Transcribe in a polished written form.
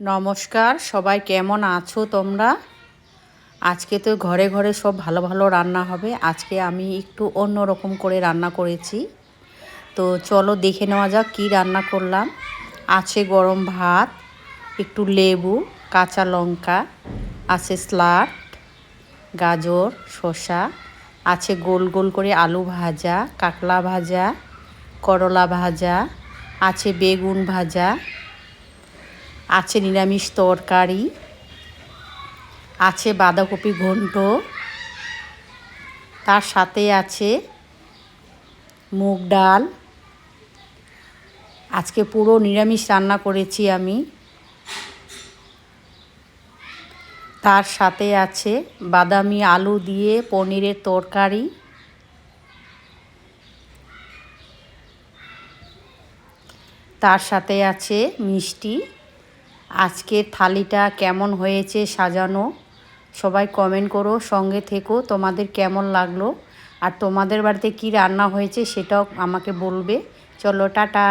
নমস্কার, সবাই কেমন আছো তোমরা? আজকে তো ঘরে ঘরে সব ভালো ভালো রান্না হবে। আজকে আমি একটু অন্য রকম করে রান্না করেছি। তো চলো দেখে নেওয়া যাক কী রান্না করলাম। আছে গরম ভাত, একটু লেবু, কাঁচা লঙ্কা, আছে স্যালাড, গাজর, শসা, আছে গোল গোল করে আলু ভাজা, কাঁকড়া ভাজা, করলা ভাজা, আছে বেগুন ভাজা, আছে নিরামিষ তরকারি, আছে বাঁধাকপি ঘন্ট, তার সাথে আছে মুগ ডাল। আজকে পুরো নিরামিষ রান্না করেছি আমি। তার সাথে আছে বাদামি আলু দিয়ে পনিরের তরকারি। তার সাথে আছে মিষ্টি। আজকের থালিটা কেমন হয়েছে সাজানো সবাই কমেন্ট করো, সঙ্গে থেকো, তোমাদের কেমন লাগলো আর তোমাদের বাড়িতে কি রান্না হয়েছে সেটাও আমাকে বলবে। চলো টাটা।